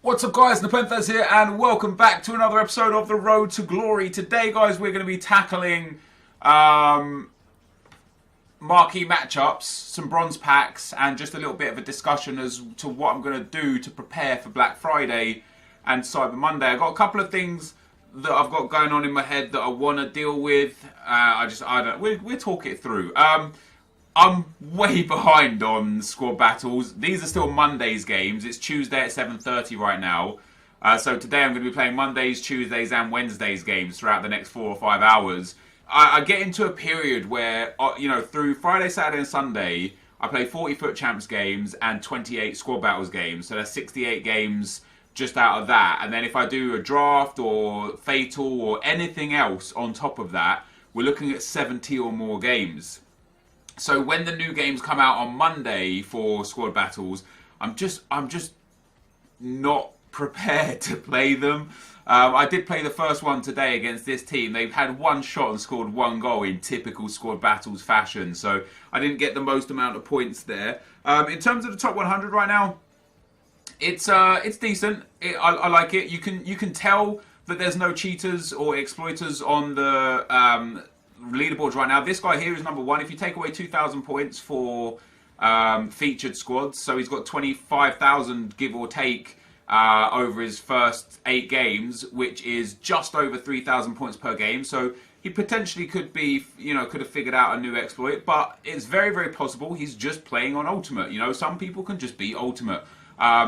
What's up guys, Nepenthes here and welcome back to another episode of The Road to Glory. Today guys we're going to be tackling marquee matchups, some bronze packs and just a little bit of a discussion as to what I'm going to do to prepare for Black Friday and Cyber Monday. I've got a couple of things that I've got going on in my head that I want to deal with. We'll talk it through. I'm way behind on squad battles. These are still Monday's games. It's Tuesday at 7:30 right now. So today I'm going to be playing Mondays, Tuesdays and Wednesdays games throughout the next 4 or 5 hours. I get into a period where, through Friday, Saturday and Sunday, I play 40-foot champs games and 28 squad battles games. So there's 68 games just out of that. And then if I do a draft or fatal or anything else on top of that, we're looking at 70 or more games. So when the new games come out on Monday for squad battles, I'm just not prepared to play them. I did play the first one today against this team. They've had one shot and scored one goal in typical squad battles fashion. So I didn't get the most amount of points there. In terms of the top 100 right now, it's decent. I like it. You can tell that there's no cheaters or exploiters on the leaderboards right now. This guy here is number one. If you take away 2,000 points for featured squads, so he's got 25,000 give or take over his first 8 games, which is just over 3,000 points per game. So he potentially could be, could have figured out a new exploit, but it's very, very possible he's just playing on Ultimate. Some people can just beat Ultimate.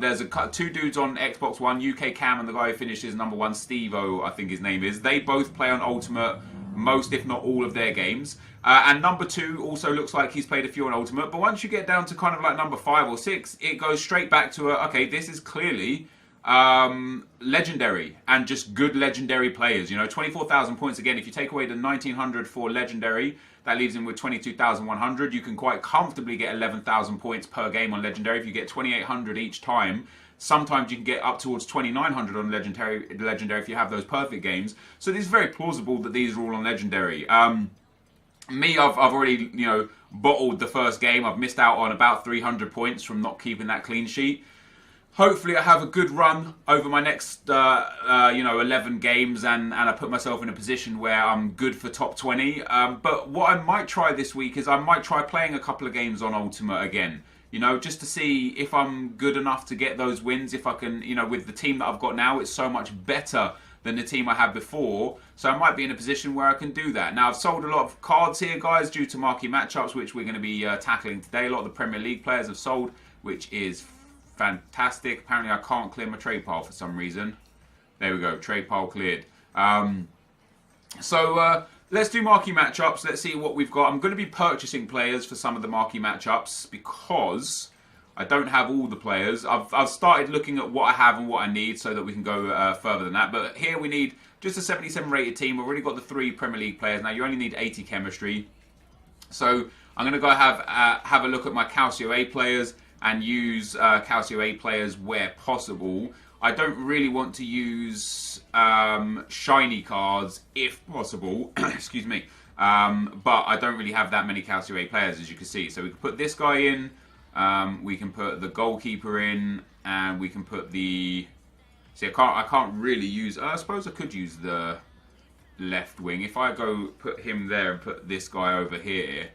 There's two dudes on Xbox One, UK Cam and the guy who finishes number one, Steve-O, I think his name is. They both play on Ultimate most, if not all, of their games. And number 2 also looks like he's played a few on Ultimate. But once you get down to kind of like number 5 or 6, it goes straight back to okay, this is clearly legendary and just good legendary players. 24,000 points again. If you take away the 1,900 for legendary, that leaves him with 22,100. You can quite comfortably get 11,000 points per game on legendary if you get 2,800 each time. Sometimes you can get up towards 2,900 on legendary if you have those perfect games. So it is very plausible that these are all on legendary. Me, I've already bottled the first game. I've missed out on about 300 points from not keeping that clean sheet. Hopefully I have a good run over my next 11 games and I put myself in a position where I'm good for top 20. But what I might try this week is I might try playing a couple of games on Ultimate again. Just to see if I'm good enough to get those wins. If I can, with the team that I've got now, it's so much better than the team I had before. So I might be in a position where I can do that. Now, I've sold a lot of cards here, guys, due to marquee matchups, which we're going to be tackling today. A lot of the Premier League players have sold, which is fantastic. Apparently, I can't clear my trade pile for some reason. There we go. Trade pile cleared. Let's do marquee matchups. Let's see what we've got. I'm going to be purchasing players for some of the marquee matchups because I don't have all the players. I've started looking at what I have and what I need so that we can go further than that. But here we need just a 77 rated team. We've already got the 3 Premier League players. Now you only need 80 chemistry. So I'm going to go have a look at my Calcio A players and use Calcio A players where possible. I don't really want to use shiny cards if possible. Excuse me. But I don't really have that many Calcio A players, as you can see. So we can put this guy in. We can put the goalkeeper in, and we can put the. See, I can't really use. I suppose I could use the left wing if I go put him there and put this guy over here.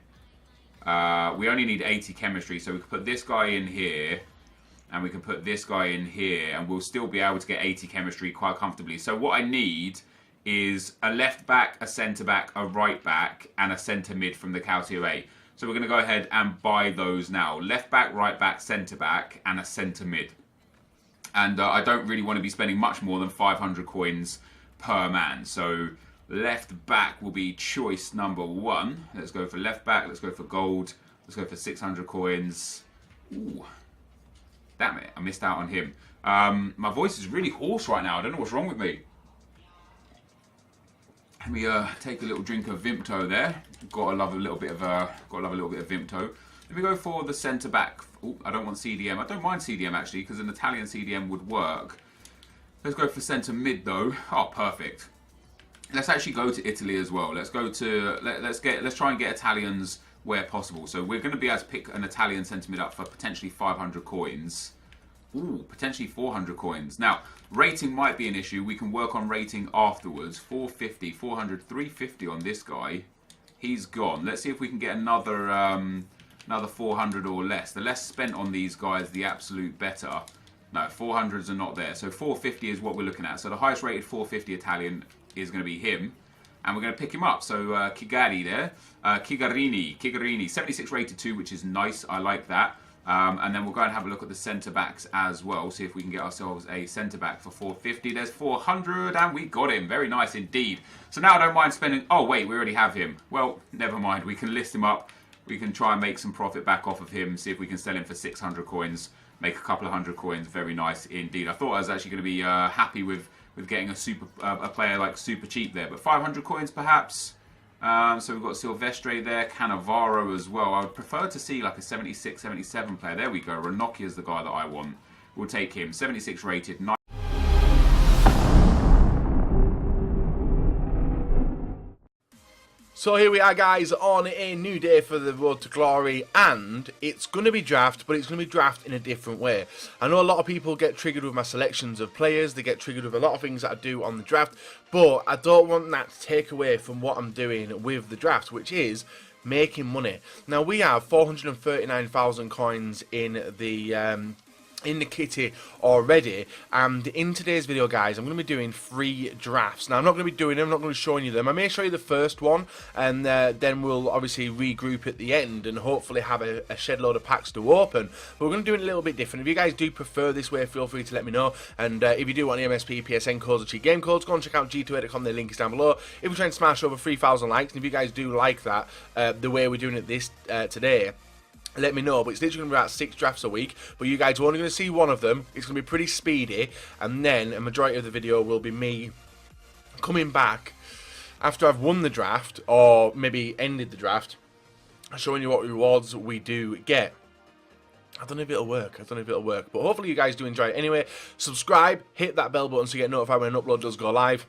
We only need 80 chemistry, so we can put this guy in here. And we can put this guy in here and we'll still be able to get 80 chemistry quite comfortably. So what I need is a left back, a centre back, a right back and a centre mid from the Calcio A. So we're going to go ahead and buy those now. Left back, right back, centre back and a centre mid. And I don't really want to be spending much more than 500 coins per man. So left back will be choice number 1. Let's go for left back. Let's go for gold. Let's go for 600 coins. Ooh. Damn it, I missed out on him. My voice is really hoarse right now. I don't know what's wrong with me. Let me take a little drink of Vimto there. Gotta love a little bit of Vimto. Let me go for the centre back. Ooh, I don't want CDM. I don't mind CDM actually because an Italian CDM would work. Let's go for centre mid though. Oh, perfect. Let's actually go to Italy as well. Let's go to let's try and get Italians where possible. So we're going to be able to pick an Italian centre mid up for potentially 500 coins. Ooh, potentially 400 coins. Now, rating might be an issue. We can work on rating afterwards. 450, 400, 350 on this guy. He's gone. Let's see if we can get another another 400 or less. The less spent on these guys, the absolute better. No, 400s are not there. So 450 is what we're looking at. So the highest rated 450 Italian is going to be him. And we're going to pick him up. So Kigari there. Kigarini, 76 rated 2, which is nice. I like that. And then we'll go and have a look at the centre-backs as well. See if we can get ourselves a centre-back for 450. There's 400, and we got him. Very nice indeed. So now I don't mind spending... Oh, wait, we already have him. Well, never mind. We can list him up. We can try and make some profit back off of him. See if we can sell him for 600 coins. Make a couple of hundred coins. Very nice indeed. I thought I was actually going to be happy with getting a player like super cheap there. But 500 coins perhaps... so we've got Silvestre there, Cannavaro as well. I would prefer to see like a 76, 77 player. There we go. Ranocchia is the guy that I want. We'll take him. 76 rated. Nice. So here we are, guys, on a new day for the Road to Glory, and it's going to be draft, but it's going to be draft in a different way. I know a lot of people get triggered with my selections of players, they get triggered with a lot of things that I do on the draft, but I don't want that to take away from what I'm doing with the draft, which is making money. Now, we have 439,000 coins in the kitty already, and in today's video, guys, I'm going to be doing 3 drafts. Now, I'm not going to be doing them, I'm not going to be showing you them. I may show you the first one, and then we'll obviously regroup at the end and hopefully have a shed load of packs to open. But we're going to do it a little bit different. If you guys do prefer this way, feel free to let me know, and if you do want MSP, PSN codes, or cheat game codes, go and check out g2a.com, the link is down below. If we're trying to smash over 3,000 likes, and if you guys do like that, the way we're doing it today, let me know. But it's literally going to be about 6 drafts a week, but you guys are only going to see one of them. It's going to be pretty speedy, and then a majority of the video will be me coming back after I've won the draft, or maybe ended the draft, showing you what rewards we do get. I don't know if it'll work, but hopefully you guys do enjoy it. Anyway, subscribe, hit that bell button so you get notified when an upload does go live.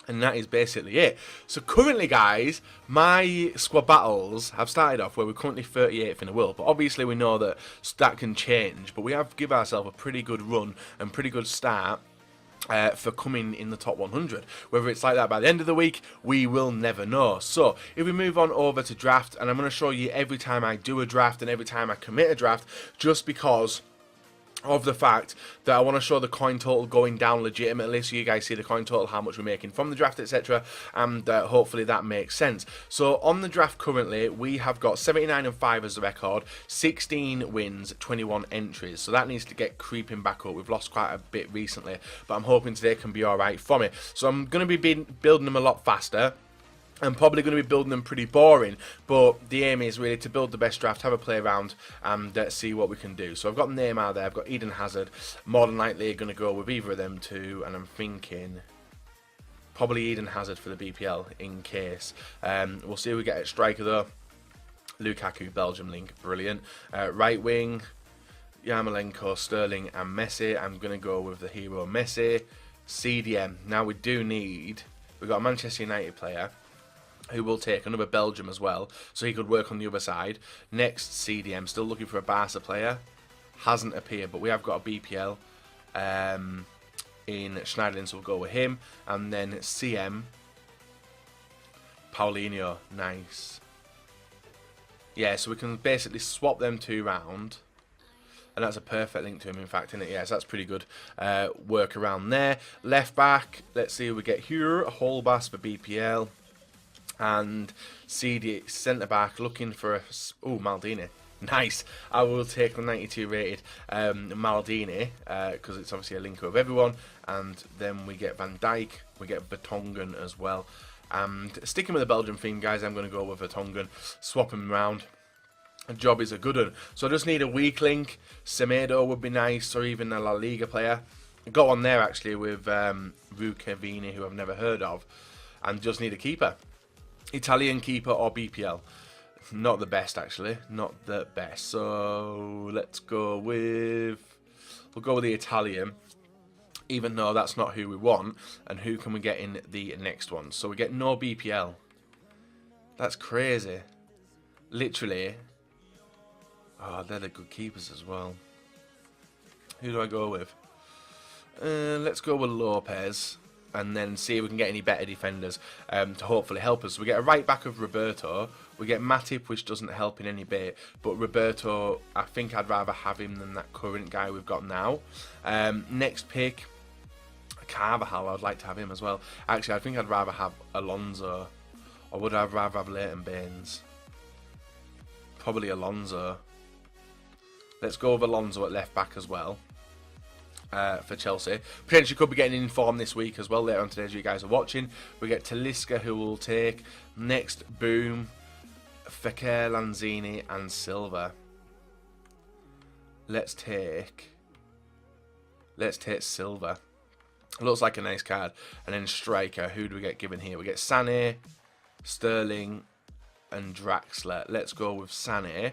And that is basically it. So currently, guys, my squad battles have started off where we're currently 38th in the world. But obviously we know that that can change. But we have given ourselves a pretty good run and pretty good start for coming in the top 100. Whether it's like that by the end of the week, we will never know. So if we move on over to draft, and I'm going to show you every time I do a draft and every time I commit a draft, just because of the fact that I want to show the coin total going down legitimately, so you guys see the coin total, how much we're making from the draft, etc., and hopefully that makes sense. So on the draft currently, we have got 79 and 5 as the record, 16 wins, 21 entries, so that needs to get creeping back up. We've lost quite a bit recently, but I'm hoping today can be alright from it. So I'm going to be building them a lot faster. I'm probably going to be building them pretty boring, but the aim is really to build the best draft, have a play around, and see what we can do. So I've got Neymar there, I've got Eden Hazard. More than likely going to go with either of them two, and I'm thinking probably Eden Hazard for the BPL in case. We'll see if we get a striker though. Lukaku, Belgium link, brilliant. Right wing, Yarmolenko, Sterling, and Messi. I'm going to go with the hero Messi. CDM. Now we do need... We've got a Manchester United player who will take another Belgium as well, so he could work on the other side. Next, CDM, still looking for a Barca player. Hasn't appeared, but we have got a BPL in Schneiderlin, so we'll go with him. And then CM, Paulinho, nice. Yeah, so we can basically swap them two round. And that's a perfect link to him, in fact, isn't it? Yes, that's pretty good work around there. Left back, let's see who we get here. Holbass for BPL. And CD centre back, looking for a... Oh, Maldini. Nice. I will take the 92 rated Maldini, because it's obviously a link of everyone. And then we get Van Dijk, we get Vertonghen as well. And sticking with the Belgian theme, guys, I'm going to go with Vertonghen. Swap him around. The job is a good one. So I just need a weak link. Semedo would be nice, or even a La Liga player. I got one there actually with Rucavini, who I've never heard of. And just need a keeper. Italian keeper or BPL. Not the best actually. Not the best. So let's go with... We'll go with the Italian. Even though that's not who we want. And who can we get in the next one? So we get no BPL. That's crazy. Literally... Oh, they're the good keepers as well. Who do I go with? Let's go with Lopez, and then see if we can get any better defenders to hopefully help us. So we get a right back of Roberto. We get Matip, which doesn't help in any bit. But Roberto, I think I'd rather have him than that current guy we've got now. Next pick, Carvajal. I'd like to have him as well. Actually, I think I'd rather have Alonso. Or would I rather have Leighton Baines? Probably Alonso. Let's go with Alonso at left back as well. For Chelsea. Potentially could be getting in form this week as well, later on today as you guys are watching. We get Talisca, who will take. Next, boom, Fekir, Lanzini and Silva. Let's take Silva. Looks like a nice card. And then striker, who do we get given here? We get Sané, Sterling and Draxler. Let's go with Sané.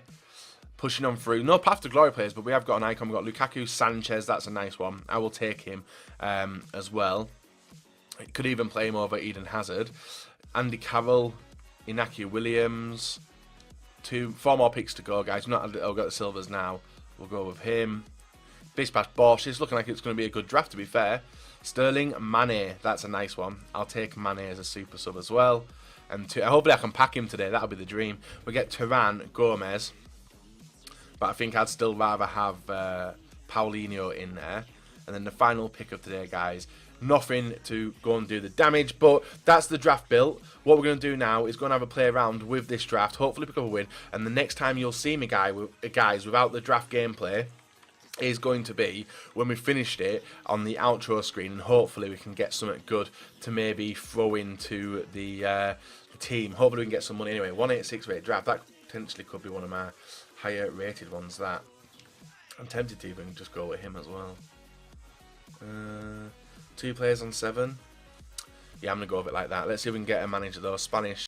Pushing on through. No path to glory players, but we have got an icon. We've got Lukaku, Sanchez. That's a nice one. I will take him as well. It could even play him over Eden Hazard. Andy Carroll, Inaki Williams. 4 more picks to go, guys. I've got the Silvers now. We'll go with him. Bispas Bosch. It's looking like it's going to be a good draft, to be fair. Sterling, Mane. That's a nice one. I'll take Mane as a super sub as well. And hopefully I can pack him today. That'll be the dream. We get Turan, Gomez. But I think I'd still rather have Paulinho in there. And then the final pick of today, guys. Nothing to go and do the damage, but that's the draft built. What we're going to do now is go and have a play around with this draft. Hopefully pick up a win. And the next time you'll see me, guys, without the draft gameplay, is going to be when we finished it on the outro screen. And hopefully we can get something good to maybe throw into the team. Hopefully we can get some money. Anyway, 186 rate draft. That potentially could be one of my higher rated ones. That I'm tempted to even just go with him as well. 2 players on 7. Yeah, I'm gonna go with it like that. Let's see if we can get a manager though. Spanish